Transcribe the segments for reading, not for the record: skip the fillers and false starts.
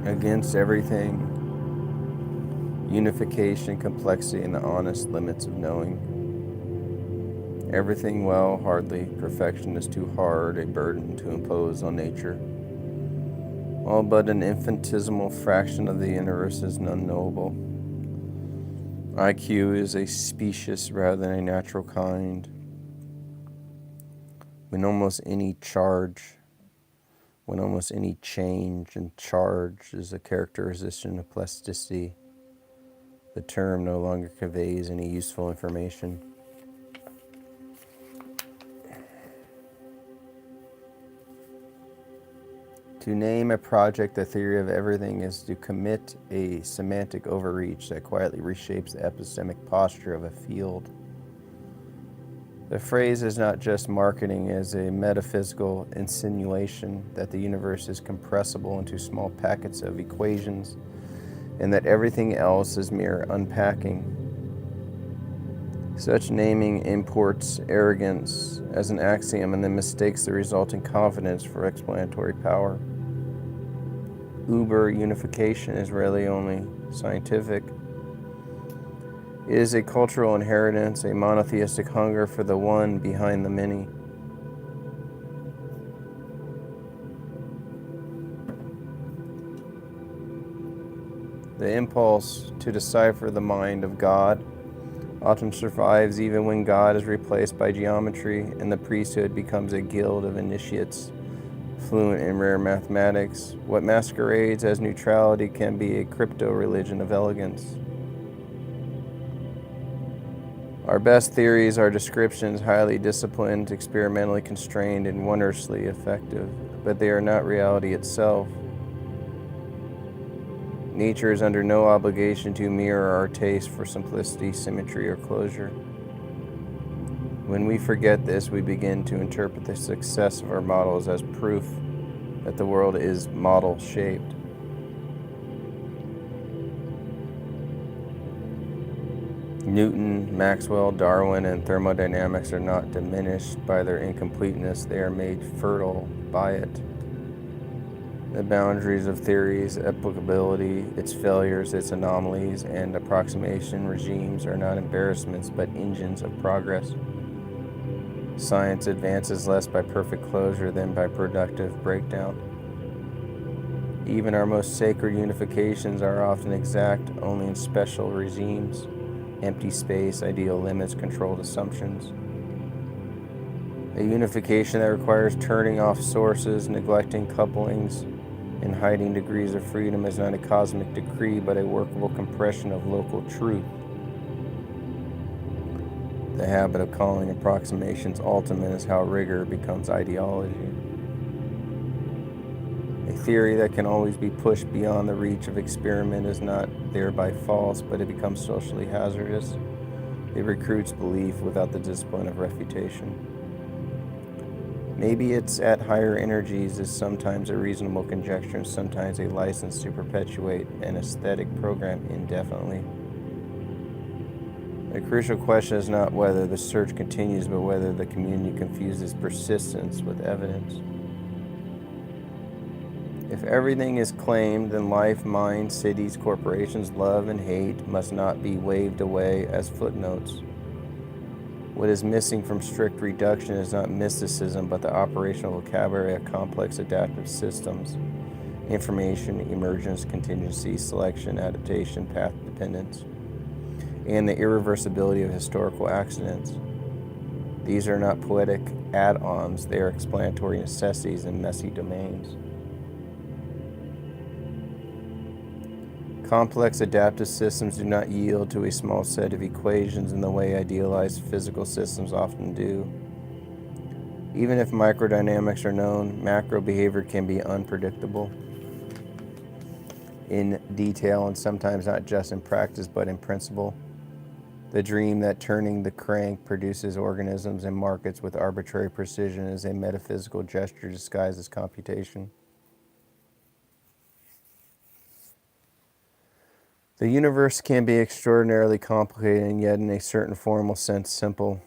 against everything, unification, complexity, and the honest limits of knowing. Everything well, hardly, perfection is too hard a burden to impose on nature. All but an infinitesimal fraction of the universe is unknowable. IQ is a species rather than a natural kind. When almost any change in charge is a characterization of plasticity, the term no longer conveys any useful information. To name a project the theory of everything is to commit a semantic overreach that quietly reshapes the epistemic posture of a field. The phrase is not just marketing as a metaphysical insinuation that the universe is compressible into small packets of equations and that everything else is mere unpacking. Such naming imports arrogance as an axiom and then mistakes the resulting confidence for explanatory power. Uber unification is rarely only scientific. It is a cultural inheritance, a monotheistic hunger for the one behind the many. The impulse to decipher the mind of God often survives even when God is replaced by geometry and the priesthood becomes a guild of initiates fluent in rare mathematics. What masquerades as neutrality can be a crypto-religion of elegance. Our best theories are descriptions, highly disciplined, experimentally constrained, and wondrously effective, but they are not reality itself. Nature is under no obligation to mirror our taste for simplicity, symmetry, or closure. When we forget this, we begin to interpret the success of our models as proof that the world is model-shaped. Newton, Maxwell, Darwin, and thermodynamics are not diminished by their incompleteness, they are made fertile by it. The boundaries of theories, applicability, its failures, its anomalies, and approximation regimes are not embarrassments but engines of progress. Science advances less by perfect closure than by productive breakdown. Even our most sacred unifications are often exact only in special regimes, empty space, ideal limits, controlled assumptions. A unification that requires turning off sources, neglecting couplings, and hiding degrees of freedom is not a cosmic decree, but a workable compression of local truth. The habit of calling approximations ultimate is how rigor becomes ideology. A theory that can always be pushed beyond the reach of experiment is not thereby false, but it becomes socially hazardous. It recruits belief without the discipline of refutation. Maybe it's at higher energies is sometimes a reasonable conjecture and sometimes a license to perpetuate an aesthetic program indefinitely. The crucial question is not whether the search continues, but whether the community confuses persistence with evidence. If everything is claimed, then life, mind, cities, corporations, love, and hate must not be waved away as footnotes. What is missing from strict reduction is not mysticism, but the operational vocabulary of complex adaptive systems, information, emergence, contingency, selection, adaptation, path dependence, and the irreversibility of historical accidents. These are not poetic add-ons, they are explanatory necessities in messy domains. Complex adaptive systems do not yield to a small set of equations in the way idealized physical systems often do. Even if microdynamics are known, macro behavior can be unpredictable in detail and sometimes not just in practice but in principle. The dream that turning the crank produces organisms and markets with arbitrary precision is a metaphysical gesture disguised as computation. The universe can be extraordinarily complicated and yet in a certain formal sense simple.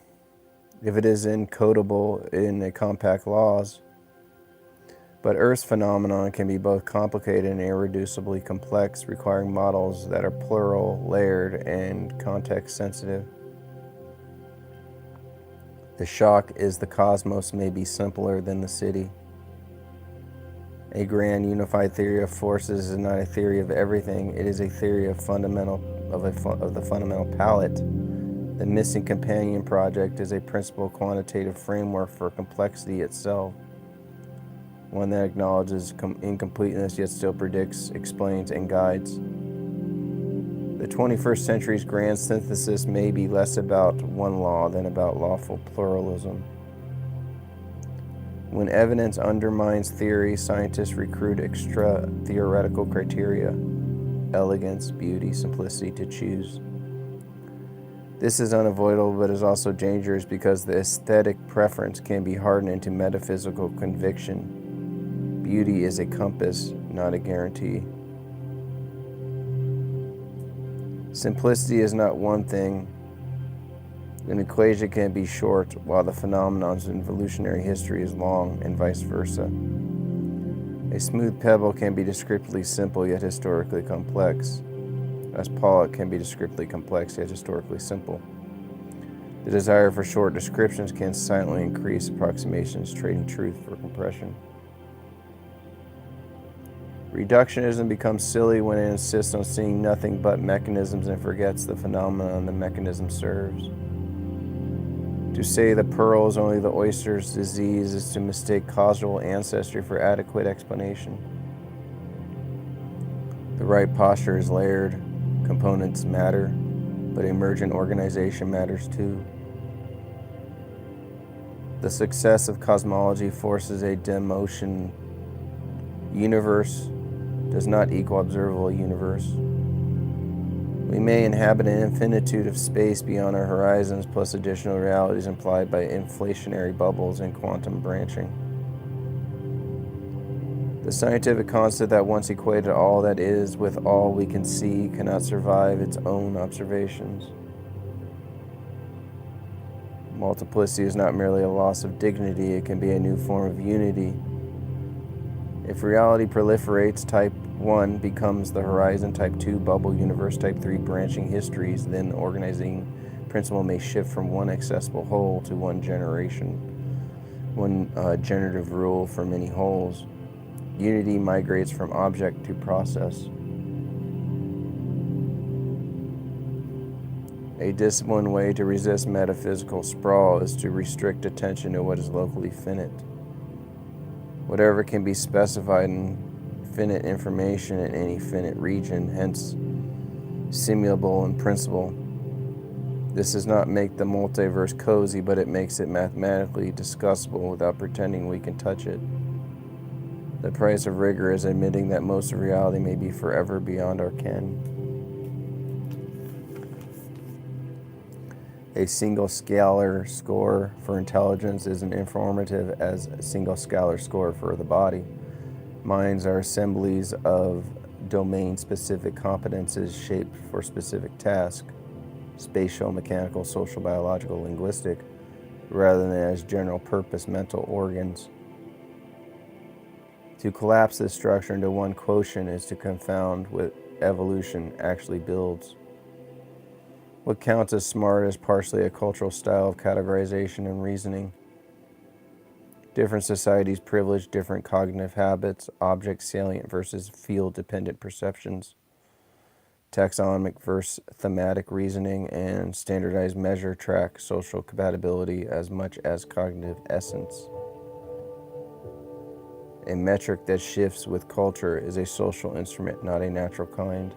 If it is encodable in a compact laws, But Earth's phenomenon can be both complicated and irreducibly complex, requiring models that are plural, layered, and context-sensitive. The shock is the cosmos may be simpler than the city. A grand unified theory of forces is not a theory of everything. It is a theory of the fundamental palette. The missing companion project is a principal quantitative framework for complexity itself, one that acknowledges incompleteness yet still predicts, explains, and guides. The 21st century's grand synthesis may be less about one law than about lawful pluralism. When evidence undermines theory, scientists recruit extra-theoretical criteria: elegance, beauty, simplicity to choose. This is unavoidable, but is also dangerous because the aesthetic preference can be hardened into metaphysical conviction. Beauty is a compass, not a guarantee. Simplicity is not one thing. An equation can be short, while the phenomenon's evolutionary history is long, and vice versa. A smooth pebble can be descriptively simple, yet historically complex, as Pollock can be descriptively complex, yet historically simple. The desire for short descriptions can silently increase approximations, trading truth for compression. Reductionism becomes silly when it insists on seeing nothing but mechanisms and forgets the phenomenon the mechanism serves. To say the pearl is only the oyster's disease is to mistake causal ancestry for adequate explanation. The right posture is layered, components matter, but emergent organization matters too. The success of cosmology forces a demotion. Universe does not equal observable universe. We may inhabit an infinitude of space beyond our horizons, plus additional realities implied by inflationary bubbles and quantum branching. The scientific concept that once equated all that is with all we can see cannot survive its own observations. Multiplicity is not merely a loss of dignity, it can be a new form of unity. If reality proliferates, type 1 becomes the horizon, type 2 bubble universe, type 3 branching histories, then the organizing principle may shift from one accessible whole to one generative rule for many wholes. Unity migrates from object to process. A disciplined way to resist metaphysical sprawl is to restrict attention to what is locally finite. Whatever can be specified in finite information in any finite region, hence simulable in principle. This does not make the multiverse cozy, but it makes it mathematically discussable without pretending we can touch it. The price of rigor is admitting that most of reality may be forever beyond our ken. A single scalar score for intelligence is as informative as a single scalar score for the body. Minds are assemblies of domain-specific competences shaped for specific tasks, spatial, mechanical, social, biological, linguistic, rather than as general-purpose mental organs. To collapse this structure into one quotient is to confound what evolution actually builds. What counts as smart is partially a cultural style of categorization and reasoning. Different societies privilege different cognitive habits, object salient versus field-dependent perceptions, taxonomic versus thematic reasoning, and standardized measure track social compatibility as much as cognitive essence. A metric that shifts with culture is a social instrument, not a natural kind.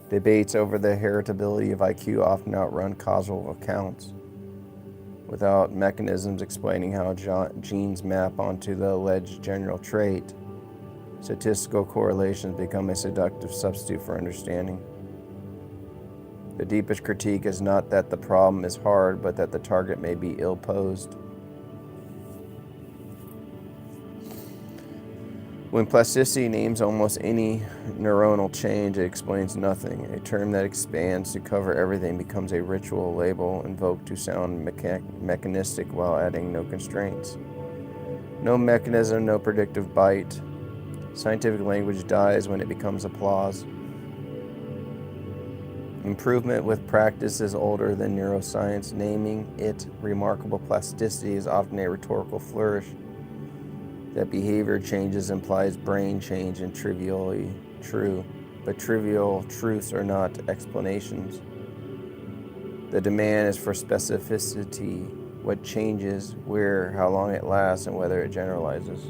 Debates over the heritability of IQ often outrun causal accounts. Without mechanisms explaining how genes map onto the alleged general trait, statistical correlations become a seductive substitute for understanding. The deepest critique is not that the problem is hard, but that the target may be ill-posed. When plasticity names almost any neuronal change, it explains nothing. A term that expands to cover everything becomes a ritual label invoked to sound mechanistic while adding no constraints. No mechanism, no predictive bite. Scientific language dies when it becomes applause. Improvement with practice is older than neuroscience. Naming it remarkable plasticity is often a rhetorical flourish. That behavior changes implies brain change and trivially true, but trivial truths are not explanations. The demand is for specificity, what changes, where, how long it lasts, and whether it generalizes.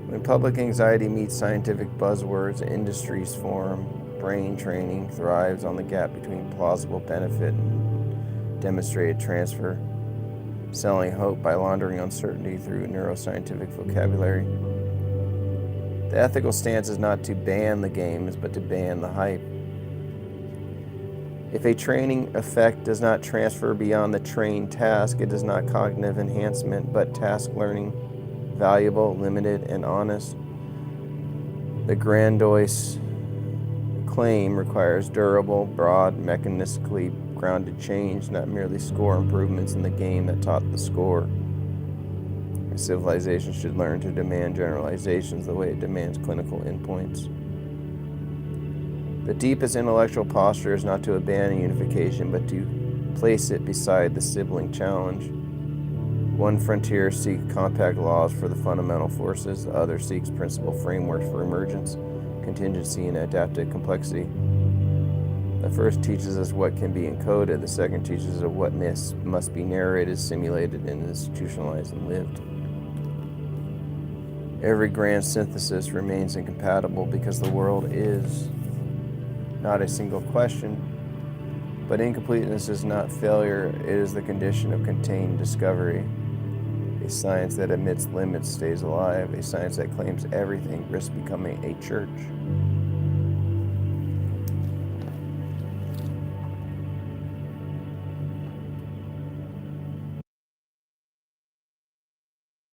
When public anxiety meets scientific buzzwords, industries form. Brain training thrives on the gap between plausible benefit and demonstrated transfer, selling hope by laundering uncertainty through neuroscientific vocabulary. The ethical stance is not to ban the games, but to ban the hype. If a training effect does not transfer beyond the trained task, it is not cognitive enhancement, but task learning, valuable, limited, and honest. The grandiose claim requires durable, broad, mechanistically grounded change, not merely score improvements in the game that taught the score. A civilization should learn to demand generalizations the way it demands clinical endpoints. The deepest intellectual posture is not to abandon unification, but to place it beside the sibling challenge. One frontier seeks compact laws for the fundamental forces, the other seeks principal frameworks for emergence, contingency, and adaptive complexity. The first teaches us what can be encoded, the second teaches us what must be narrated, simulated, and institutionalized and lived. Every grand synthesis remains incompatible because the world is not a single question, but incompleteness is not failure, it is the condition of contained discovery. A science that admits limits stays alive. A science that claims everything risks becoming a church.